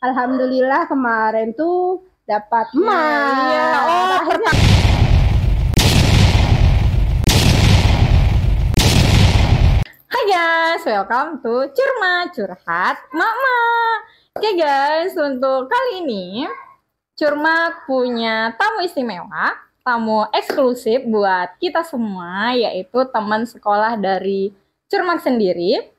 Alhamdulillah kemarin tuh dapat emas. Iya, oh Akhirnya Hai guys, welcome to Curma Curhat Mama. Oke guys, untuk kali ini Curma punya tamu istimewa, tamu eksklusif buat kita semua, yaitu teman sekolah dari Curmak sendiri.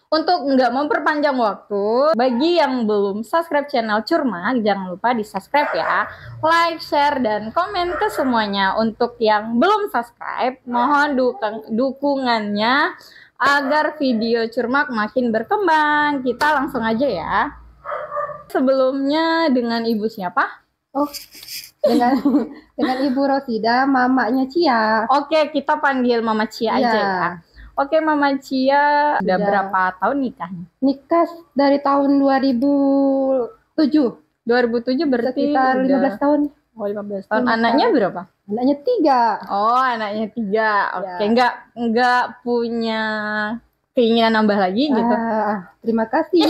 Untuk nggak memperpanjang waktu, bagi yang belum subscribe channel Curma, jangan lupa di subscribe ya. Like, share, dan komen ke semuanya. Untuk yang belum subscribe, mohon dukungannya agar video Curmak makin berkembang. Kita langsung aja ya. Sebelumnya dengan ibu siapa? oh dengan dengan Ibu Rosida, mamanya Cia. Oke, kita panggil Mama Cia aja Iya. ya. Oke, Mama Cia, udah Sudah. berapa tahun nikahnya? Nikah dari tahun 2007. 2007 berarti Sekitar 15 tahun. Oh, 15 tahun. 15 Anaknya tahun. berapa? Anaknya 3. Oh, anaknya 3. Oke, Ya. nggak punya keinginan nambah lagi gitu. Terima kasih.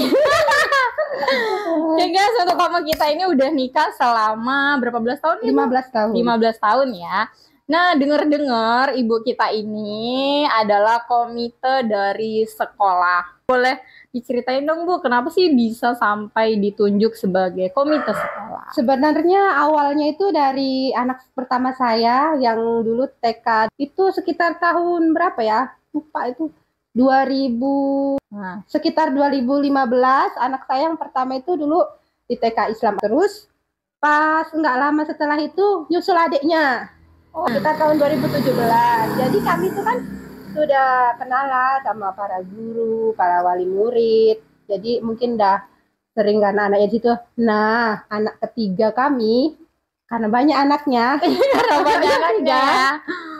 Oke guys, untuk kamu kita ini udah nikah selama berapa belas tahun? 15 tahun. 15 tahun ya. Nah, dengar-dengar ibu kita ini adalah komite dari sekolah. Boleh diceritain dong Bu, kenapa sih bisa sampai ditunjuk sebagai komite sekolah? Sebenarnya awalnya itu dari anak pertama saya yang dulu TK itu sekitar tahun berapa ya? Lupa itu. 2000 Nah, sekitar 2015 anak saya yang pertama itu dulu di TK Islam. Terus pas nggak lama setelah itu nyusul adiknya. Sekitar tahun 2017. Jadi kami itu kan sudah kenal lah sama para guru, para wali murid. Jadi mungkin udah sering karena anaknya di situ. Nah, anak ketiga kami karena banyak anaknya, karena banyak anaknya.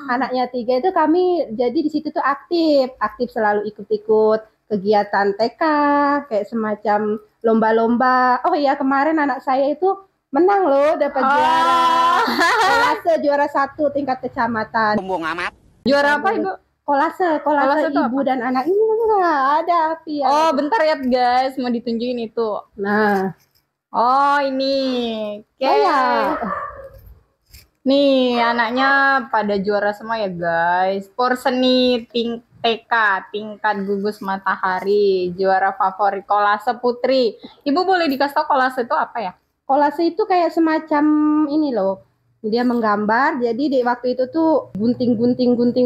anaknya 3 itu kami jadi di situ tuh aktif selalu ikut-ikut kegiatan TK, kayak semacam lomba-lomba. Oh iya, kemarin anak saya itu menang loh, dapat kolase juara 1 tingkat kecamatan. Sombong amat. Juara apa Ibu? Kolase Kolase itu ibu apa? dan anak ini ada Via. Oh, bentar ya guys, mau ditunjukin itu. Nah, Oh, ini. Oke. saya Nih, anaknya pada juara semua ya, guys. Porseni TK, tingkat gugus matahari, juara favorit kolase putri. Ibu boleh dikasih tahu kolase itu apa ya? kolase itu kayak semacam ini loh. Dia menggambar, jadi di waktu itu tuh gunting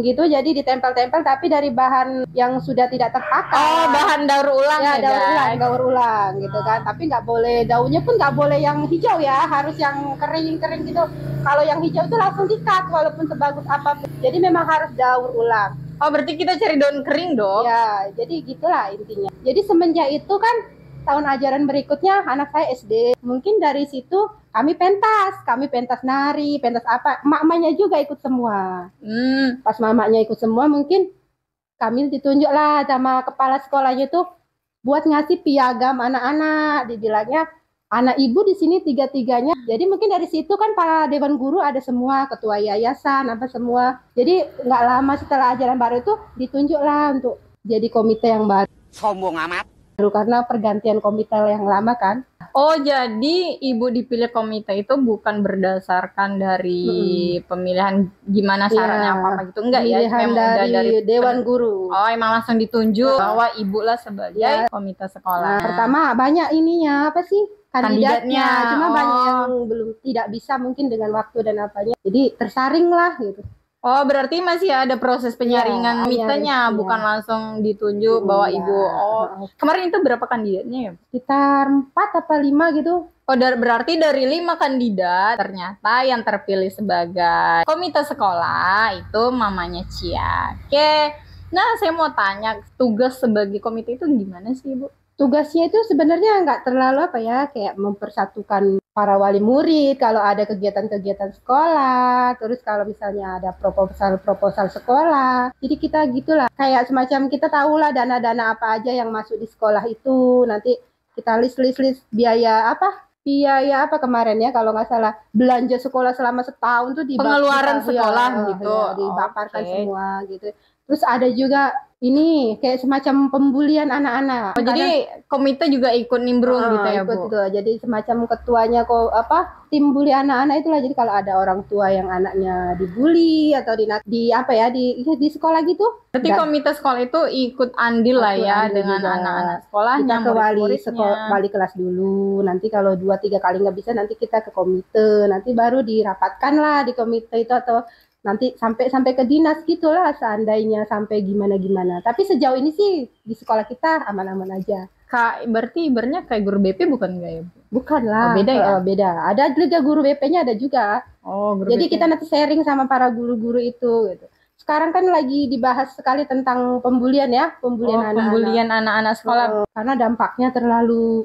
gitu, jadi ditempel-tempel tapi dari bahan yang sudah tidak terpakai. Oh, bahan daur ulang ya, guys. daur ulang gitu kan. Tapi nggak boleh, daunnya pun nggak boleh yang hijau ya, harus yang kering gitu. Kalau yang hijau itu langsung di-cut walaupun sebagus apapun. Jadi memang harus daur ulang. Oh, berarti kita cari daun kering dong. Ya, jadi gitulah intinya. Jadi semenjak itu kan tahun ajaran berikutnya anak saya SD. Mungkin dari situ kami pentas nari, pentas apa. Mamanya juga ikut semua. Pas mamanya ikut semua mungkin kami ditunjuk lah sama kepala sekolahnya tuh buat ngasih piagam anak-anak. Dibilangnya anak ibu di sini 3-3-nya. Jadi mungkin dari situ kan para dewan guru ada semua, ketua yayasan apa semua. Jadi nggak lama setelah ajaran baru itu ditunjuk lah untuk jadi komite yang baru. Sombong amat. Karena pergantian komite yang lama kan. Oh, jadi ibu dipilih komite itu bukan berdasarkan dari pemilihan gimana syaratnya apa gitu, enggak ya? Pilihan Memang udah dari dewan guru. Oh, emang langsung ditunjuk bahwa ibu lah sebagai komite sekolah. Nah, pertama banyak ininya apa sih kandidatnya, cuma banyak yang belum tidak bisa mungkin dengan waktu dan apanya. Jadi tersaring lah gitu. Oh, berarti masih ada proses penyaringan komitenya, bukan langsung ditunjuk bahwa ibu. Oh, kemarin itu berapa kandidatnya ya? Sekitar 4 apa 5 gitu. Oh, berarti dari 5 kandidat ternyata yang terpilih sebagai komite sekolah itu mamanya Cia. Oke, nah saya mau tanya tugas sebagai komite itu gimana sih Ibu? Tugasnya itu sebenarnya nggak terlalu apa ya, kayak mempersatukan para wali murid kalau ada kegiatan-kegiatan sekolah, terus kalau misalnya ada proposal sekolah. Jadi kita gitulah, kayak semacam kita tahulah dana-dana apa aja yang masuk di sekolah itu. Nanti kita list biaya apa kemarin ya, kalau nggak salah belanja sekolah selama setahun tuh pengeluaran sekolah gitu. Ya, dipaparkan semua gitu. Terus ada juga ini kayak semacam pembulian anak-anak. Oh, jadi komite juga ikut nimbrung gitu ya, ikut Bu? tuh. Jadi semacam ketuanya kok tim bully anak-anak itulah. Jadi kalau ada orang tua yang anaknya dibully atau di sekolah gitu, Berarti komite sekolah itu ikut andil lah ya andil dengan juga. anak-anak sekolahnya, Kita ke murid-muridnya. wali kelas dulu. Nanti kalau 2-3 kali nggak bisa, nanti kita ke komite. Nanti baru dirapatkan lah di komite itu, atau nanti sampai ke dinas gitulah seandainya sampai gimana. Tapi sejauh ini sih di sekolah kita aman-aman aja. Kak, berarti ibaratnya kayak guru BP bukan nggak ya, Bu? Bukan lah. Oh, beda ya? Beda. Ada juga guru BP-nya ada juga. Oh, guru Jadi BP. kita nanti sharing sama para guru-guru itu gitu. Sekarang kan lagi dibahas sekali tentang pembulian ya, anak-anak. Pembulian anak-anak sekolah. Karena dampaknya terlalu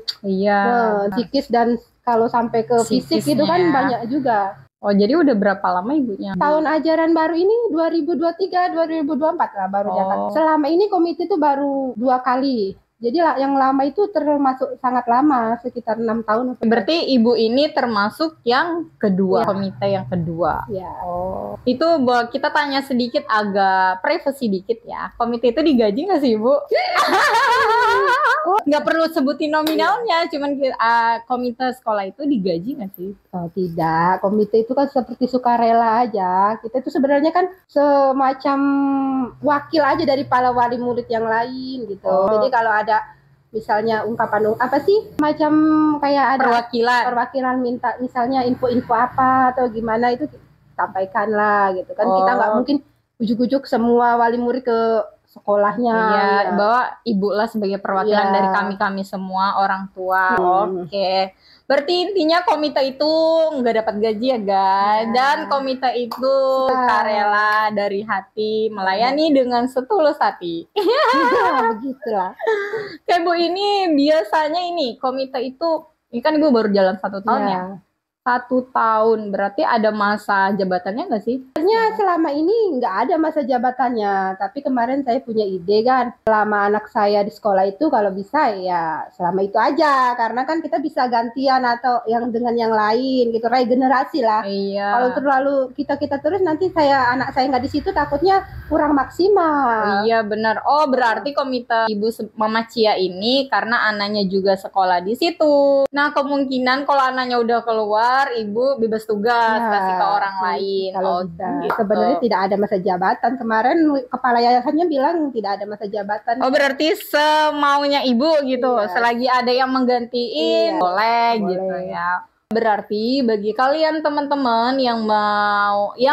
psikis, dan kalau sampai ke fisik itu kan banyak juga. Oh, jadi udah berapa lama ibunya? Tahun ajaran baru ini 2023-2024 lah baru jalan. Selama ini komite itu baru 2 kali. Jadi yang lama itu termasuk sangat lama, sekitar 6 tahun. Berarti ibu ini termasuk yang kedua, komite yang kedua. Ya. Oh, itu kita tanya sedikit, agak privasi dikit ya. Komite itu digaji nggak sih, Ibu? Nggak perlu sebutin nominalnya, cuman komite sekolah itu digaji nggak sih? Oh, tidak, komite itu kan seperti sukarela aja. Kita itu sebenarnya kan semacam wakil aja dari para wali murid yang lain gitu. Jadi kalau ada misalnya ungkapan apa sih, macam kayak ada perwakilan minta misalnya info-info apa atau gimana, itu sampaikan lah gitu kan. Kita nggak mungkin ujuk-ujuk semua wali murid ke sekolahnya. Iya, bawa ibu lah sebagai perwakilan dari kami semua orang tua. Oke. Berarti intinya komite itu nggak dapat gaji ya guys, dan komite itu sukarela dari hati, melayani dengan setulus hati. Begitulah. Kayak Bu ini biasanya ini komite itu, ini kan Ibu baru jalan 1 tahun ya? 1 tahun, berarti ada masa jabatannya nggak sih? Sebenarnya selama ini nggak ada masa jabatannya, tapi kemarin saya punya ide kan, selama anak saya di sekolah itu kalau bisa ya selama itu aja, karena kan kita bisa gantian atau yang dengan yang lain gitu, regenerasi lah. Iya. Kalau terlalu kita terus, nanti anak saya nggak di situ, takutnya kurang maksimal. Iya benar. Oh, berarti komite Ibu Mama Cia ini karena anaknya juga sekolah di situ. Nah, kemungkinan kalau anaknya udah keluar, Ibu bebas tugas, kasih ke orang lain. Kalau gitu. Sebenarnya tidak ada masa jabatan. Kemarin kepala yayasannya bilang tidak ada masa jabatan. Oh, berarti semaunya Ibu gitu. Selagi ada yang menggantiin, boleh gitu ya. Berarti bagi kalian teman-teman yang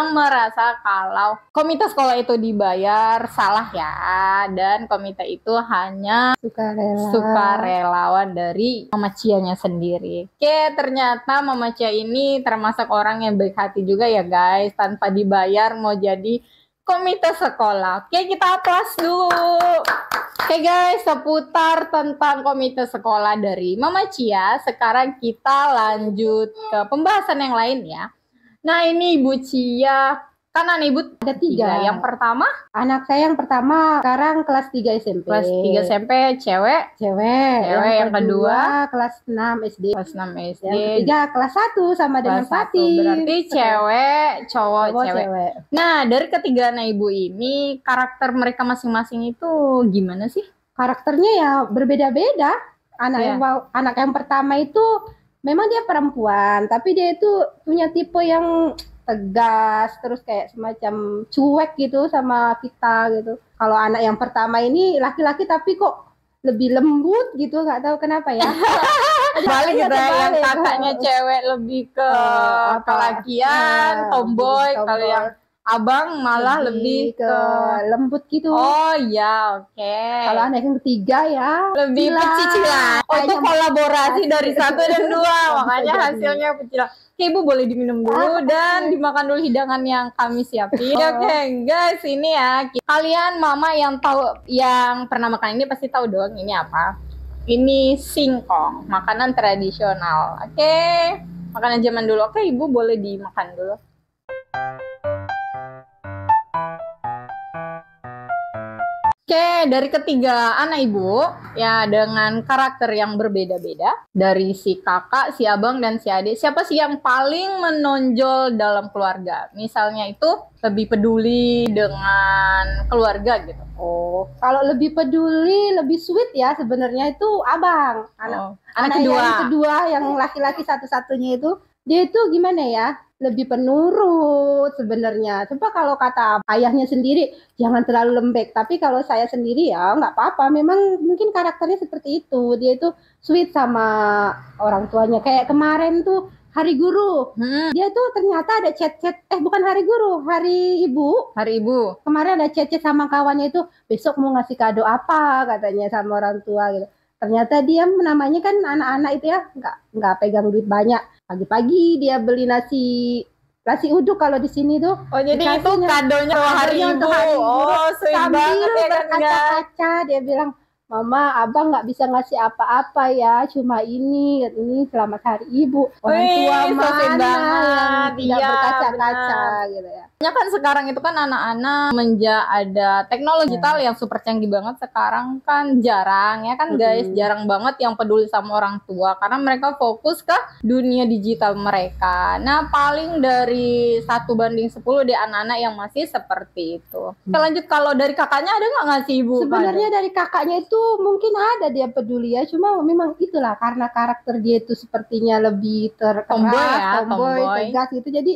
merasa kalau komite sekolah itu dibayar, salah ya, dan komite itu hanya sukarelawan dari Mama Cia-nya sendiri. Oke, ternyata Mama Cia ini termasuk orang yang baik hati juga ya guys, tanpa dibayar mau jadi komite sekolah. Oke, kita aplaus dulu. Oke guys, seputar tentang komite sekolah dari Mama Cia, sekarang kita lanjut ke pembahasan yang lain ya. Nah, ini Ibu Cia, kan anak Ibu ada 3. Yang pertama? Anak saya yang pertama sekarang kelas 3 SMP. Kelas 3 SMP, cewek. Yang kedua kelas 6 SD. Kelas 6 SD. Yang ketiga kelas 1 sama dengan Fatih. Berarti cewek, cowok, cewek. Nah, dari ketiga anak Ibu ini, karakter mereka masing-masing itu gimana sih? Karakternya ya berbeda-beda. Anak yang pertama itu memang dia perempuan, tapi dia itu punya tipe yang tegas, terus kayak semacam cuek gitu sama kita gitu. Kalau anak yang pertama ini laki-laki tapi kok lebih lembut gitu, nggak tahu kenapa ya. Balik gitu ya, yang kakaknya cewek lebih ke kelakian, tomboy. Kalau yang abang malah lebih ke lembut gitu. Oh iya, oke. Kalau anak yang ketiga ya lebih pecicilan. Oh, itu kolaborasi dari 1 dan 2, makanya hasilnya pecilan. Oke, Ibu boleh diminum dulu dan dimakan dulu hidangan yang kami siapin. Oke, guys, ini ya. Kalian mama yang tahu, yang pernah makan ini pasti tahu dong ini apa. Ini singkong, makanan tradisional. Oke, makanan zaman dulu. Oke, Ibu boleh dimakan dulu. Oke, dari ketiga anak ibu ya dengan karakter yang berbeda-beda dari si kakak, si abang dan si adik. Siapa sih yang paling menonjol dalam keluarga? Misalnya itu lebih peduli dengan keluarga gitu. Oh, kalau lebih peduli, lebih sweet ya sebenarnya itu abang. Anak kedua. Yang kedua, yang laki-laki satu-satunya itu, dia itu gimana ya? Lebih penurut sebenarnya. Coba kalau kata ayahnya sendiri, jangan terlalu lembek. Tapi kalau saya sendiri ya nggak apa-apa. Memang mungkin karakternya seperti itu. Dia itu sweet sama orang tuanya. Kayak kemarin tuh Hari Guru. Dia tuh ternyata ada chat-chat, bukan Hari Guru, Hari Ibu. Hari Ibu. Kemarin ada chat-chat sama kawannya itu, besok mau ngasih kado apa katanya sama orang tua gitu. Ternyata dia namanya kan anak-anak itu ya nggak pegang duit banyak. Pagi-pagi dia beli nasi uduk kalau di sini tuh. Oh jadi itu kadonya Hari Ibu. Oh sweet banget ya kan. Berkaca-kaca dia bilang, Mama, abang nggak bisa ngasih apa-apa ya, cuma ini selamat Hari Ibu. Orang tua mana yang tidak berkaca-kaca gitu ya. Ya kan sekarang itu kan anak-anak ada teknologi digital yang super canggih banget sekarang kan jarang ya kan guys, jarang banget yang peduli sama orang tua karena mereka fokus ke dunia digital mereka. Nah paling dari 1:10 di anak-anak yang masih seperti itu. Kita lanjut, kalau dari kakaknya ada nggak ngasih ibu? Sebenarnya dari kakaknya itu mungkin ada dia peduli ya, cuma memang itulah karena karakter dia itu sepertinya lebih terkeras, tomboy, tegas gitu, jadi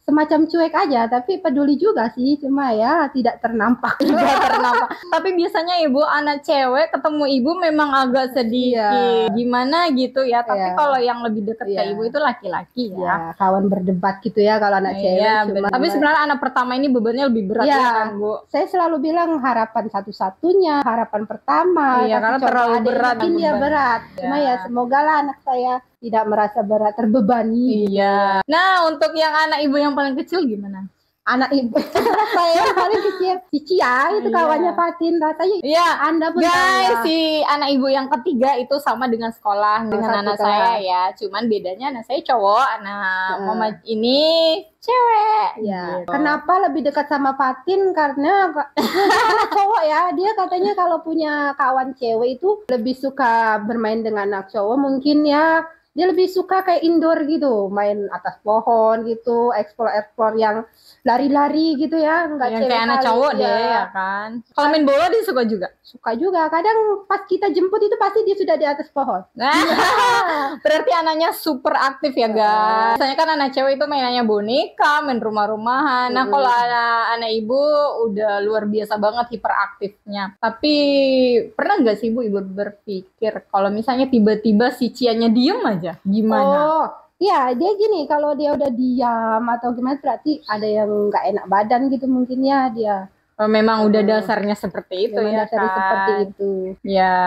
semacam cuek aja, tapi peduli juga sih, cuma ya tidak ternampak. Tapi biasanya ibu anak cewek ketemu ibu memang agak sedikit gimana gitu ya, tapi kalau yang lebih dekat ke ibu itu laki-laki ya. Kawan berdebat gitu ya kalau anak cewek. Tapi sebenarnya anak pertama ini bebannya lebih berat ya kan Bu? Saya selalu bilang harapan satu-satunya, harapan pertama. Iya, karena terlalu berat. Mungkin dia berat. Cuma ya semoga lah anak saya tidak merasa berat, terbebani. Iya. Nah, untuk yang anak ibu yang paling kecil gimana? Anak ibu saya yang paling kecil, si Cia itu kawannya Fatin, rasanya. Iya. Anda pun guys, si anak ibu yang ketiga itu sama dengan sekolah dengan anak saya ya. Cuman bedanya anak saya cowok, anak mama ini cewek. Ya. Gitu. Kenapa lebih dekat sama Fatin? Karena anak cowok ya, dia katanya kalau punya kawan cewek itu lebih suka bermain dengan anak cowok, mungkin ya. Dia lebih suka kayak indoor gitu, main atas pohon gitu, explore yang lari-lari gitu ya, enggak yang kayak anak cowok deh ya kan. Kalau main bola dia suka juga? Suka juga, kadang pas kita jemput itu pasti dia sudah di atas pohon. Berarti anaknya super aktif ya guys. Biasanya kan anak cewek itu mainannya boneka, main rumah-rumahan. Nah kalau anak ibu udah luar biasa banget hiperaktifnya. Tapi pernah nggak sih ibu berpikir kalau misalnya tiba-tiba si Cianya diem aja, gimana? Oh, ya dia gini, kalau dia udah diam atau gimana berarti ada yang nggak enak badan gitu mungkin ya dia. Memang udah dasarnya seperti itu ya dasarnya kan? Seperti itu. Ya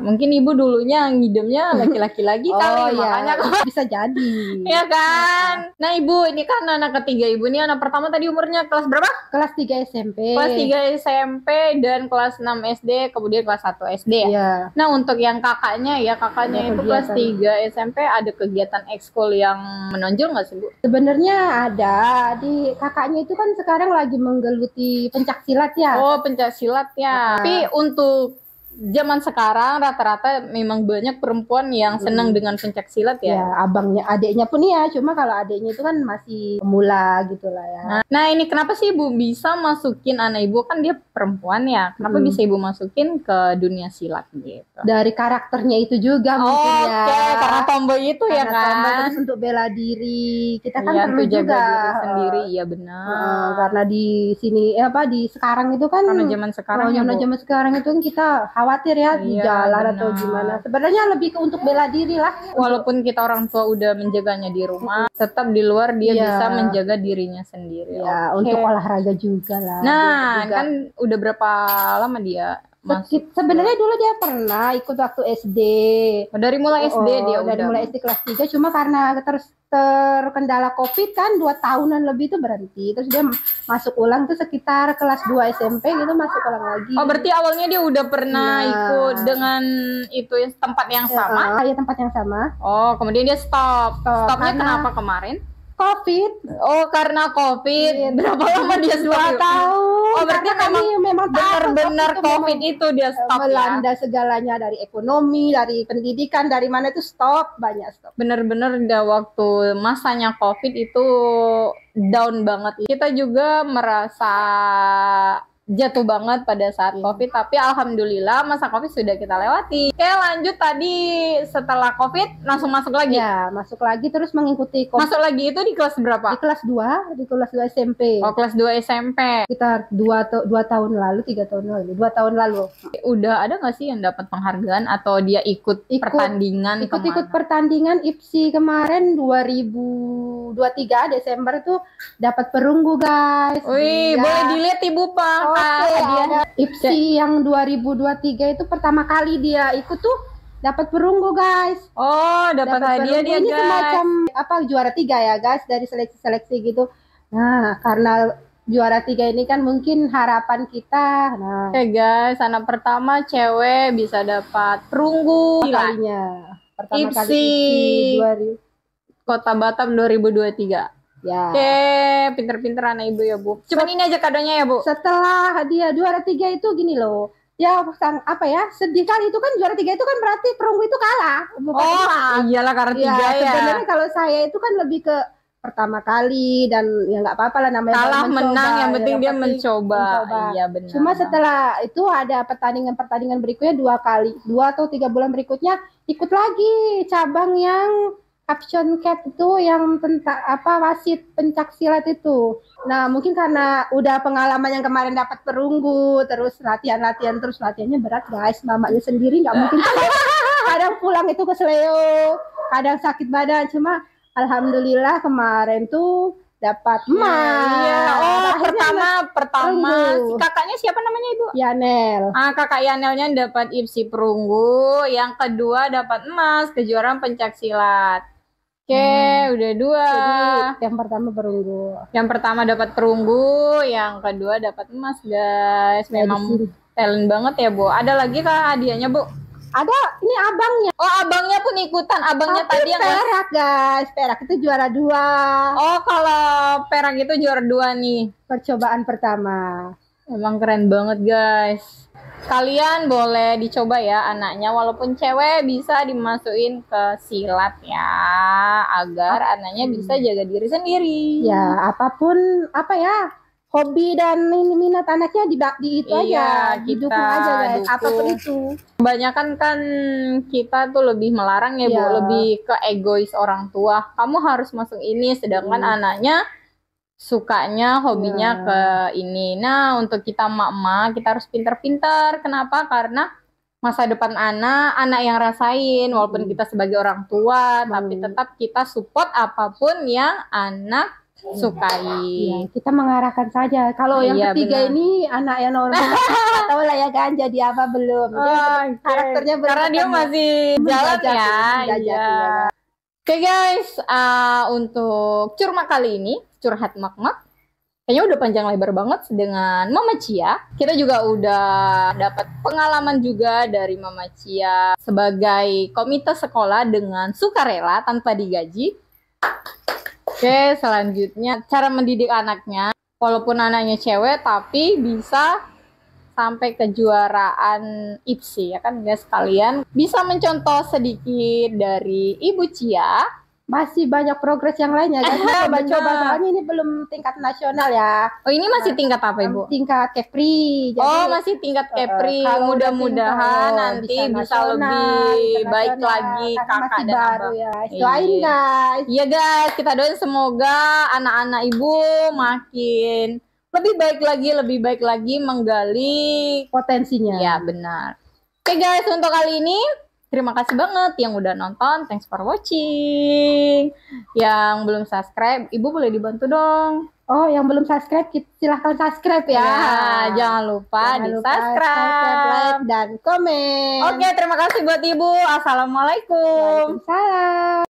mungkin ibu dulunya ngidamnya laki-laki lagi kali makanya bisa jadi. Ya kan? Nah ibu ini kan anak ketiga ibu, ini anak pertama tadi umurnya kelas berapa? Kelas 3 SMP. Kelas 3 SMP dan kelas 6 SD kemudian kelas 1 SD ya? Iya. Nah untuk yang kakaknya ya, kakaknya itu kelas 3 SMP ada kegiatan ekskul yang menonjol nggak sih Bu? Sebenarnya ada, di kakaknya itu kan sekarang lagi menggeluti pencaksilat ya. Oh pencaksilat ya. Tapi untuk zaman sekarang rata-rata memang banyak perempuan yang senang dengan pencaksilat ya. Ya, abangnya, adiknya pun ya. Cuma kalau adiknya itu kan masih pemula gitu lah ya. Nah ini kenapa sih ibu bisa masukin anak ibu, kan dia perempuan ya. Kenapa bisa ibu masukin ke dunia silat gitu? Dari karakternya itu juga mungkin ya. Oke, karena tomboy itu ya kan. Tomboy terus untuk bela diri. Kita kan perlu jaga juga diri sendiri, iya benar. Karena di sini di sekarang itu kan karena zaman sekarang zaman sekarang itu kan kita khawatir ya di jalan atau gimana. Sebenarnya lebih ke untuk bela diri lah. Walaupun kita orang tua udah menjaganya di rumah, tetap di luar dia bisa menjaga dirinya sendiri. Ya, untuk olahraga juga lah. Nah, kan udah berapa lama dia sebenarnya dulu dia pernah ikut waktu SD. Dari mulai SD dia dari mulai SD kelas 3, cuma karena terkendala COVID kan 2 tahunan lebih itu berhenti. Terus dia masuk ulang tuh sekitar kelas 2 SMP gitu, masuk ulang lagi. Oh, berarti awalnya dia udah pernah ikut dengan itu tempat yang sama? Iya, tempat yang sama. Oh, kemudian dia stopnya kenapa kemarin? COVID. Oh, karena COVID. Berapa lama dia 2 tahun. Oh, berarti karena kami memang benar-benar takut COVID itu dia stop ya. melanda segalanya, dari ekonomi, dari pendidikan, dari mana itu stop, banyak stop. Bener-bener udah waktu masanya COVID itu down banget. Kita juga merasa jatuh banget pada saat COVID, tapi alhamdulillah masa COVID sudah kita lewati. Oke, lanjut tadi setelah COVID langsung masuk lagi. Ya, masuk lagi terus mengikuti COVID. Masuk lagi itu di kelas berapa? Di kelas 2 SMP. Oh, kelas 2 SMP. Sekitar 2 tahun lalu, 3 tahun lalu, 2 tahun lalu. Udah ada nggak sih yang dapat penghargaan atau dia ikut pertandingan? Ikut pertandingan IPSI kemarin 2023 Desember itu dapat perunggu, guys. Wih, boleh dilihat Ibu Pak. Hadiah IPSI yang 2023 itu pertama kali dia ikut tuh dapat perunggu, guys. Oh, dapat hadiah dia, ini guys. semacam juara 3 ya, guys, dari seleksi-seleksi gitu. Nah, karena juara 3 ini kan mungkin harapan kita. Nah, oke guys, anak pertama cewek bisa dapat perunggu kalinya. Pertama IPSI kali Kota Batam 2023. Ya. Oke, pinter-pinter anak ibu ya, Bu. Cuman ini aja kadonya ya, Bu. Setelah dia juara 3 itu gini loh. Ya, sedih kan, itu kan juara 3 itu kan berarti perunggu itu kalah. Iyalah karena 3 ya. Sebenarnya kalau saya itu kan lebih ke pertama kali, dan ya nggak apa-apa lah, namanya kalah mencoba, menang yang penting dia mencoba. Iya benar. Cuma setelah itu ada pertandingan berikutnya 2 atau 3 bulan berikutnya ikut lagi cabang yang Caption Cat itu, yang tentang wasit pencak silat itu. Nah, mungkin karena udah pengalaman yang kemarin dapat perunggu, terus latihannya berat, guys. Mamanya sendiri nggak mungkin. Kadang pulang itu keseleo, kadang sakit badan. Cuma alhamdulillah kemarin tuh dapat emas. Iya. Oh, pertama si kakaknya siapa namanya, Ibu? Yanel. Kakak Yanelnya dapat IPSI perunggu, yang kedua dapat emas kejuaraan pencak silat. Oke, udah 2. Jadi yang pertama perunggu. Yang pertama dapat perunggu, yang kedua dapat emas, guys. Memang talent banget ya, Bu. Ada lagi kah hadiahnya, Bu? Ada, ini abangnya. Oh, abangnya pun ikutan. Abangnya tadi yang perak, guys. Perak itu juara 2. Oh, kalau perak itu juara 2 nih. Percobaan pertama. Emang keren banget, guys. Kalian boleh dicoba ya anaknya, walaupun cewek bisa dimasukin ke silat ya, agar anaknya bisa jaga diri sendiri. Ya, apapun hobi dan minat anaknya di itu aja, didukung aja, guys. Apapun itu. Kebanyakan kan kita tuh lebih melarang ya, Bu, lebih ke egois orang tua. Kamu harus masuk ini, sedangkan anaknya sukanya, hobinya ke ini. Nah, untuk kita emak-emak, kita harus pintar-pintar. Kenapa? Karena masa depan anak yang rasain, walaupun kita sebagai orang tua, tapi tetap kita support apapun yang anak sukai. Ya, kita mengarahkan saja. Kalau yang ketiga ini anak yang normal, nggak tahu lah ya kan jadi apa belum. Karakternya belum. Karena dia masih jalan ya. Oke guys, untuk curma kali ini, curhat mak-mak, kayaknya udah panjang lebar banget dengan Mama Cia. Kita juga udah dapat pengalaman juga dari Mama Cia sebagai komite sekolah dengan sukarela tanpa digaji. Oke, selanjutnya cara mendidik anaknya, walaupun anaknya cewek tapi bisa sampai kejuaraan IPSI ya kan guys. Kalian bisa mencontoh sedikit dari Ibu Cia. Masih banyak progres yang lainnya kan. Coba-coba, soalnya ini belum tingkat nasional ya. Oh, ini masih tingkat apa, Ibu? Tingkat Kepri. Jadi, masih tingkat Kepri. Mudah-mudahan nanti bisa lebih baik lagi kakak dan abang. Ya. Doain guys. Iya guys, kita doain semoga anak-anak Ibu makin lebih baik lagi menggali potensinya. Ya, benar. Oke guys, untuk kali ini terima kasih banget yang udah nonton. Thanks for watching. Yang belum subscribe, Ibu boleh dibantu dong. Oh, yang belum subscribe, silahkan subscribe ya. Jangan lupa di subscribe, like, dan komen. Oke, terima kasih buat Ibu. Assalamualaikum. Waalaikumsalam.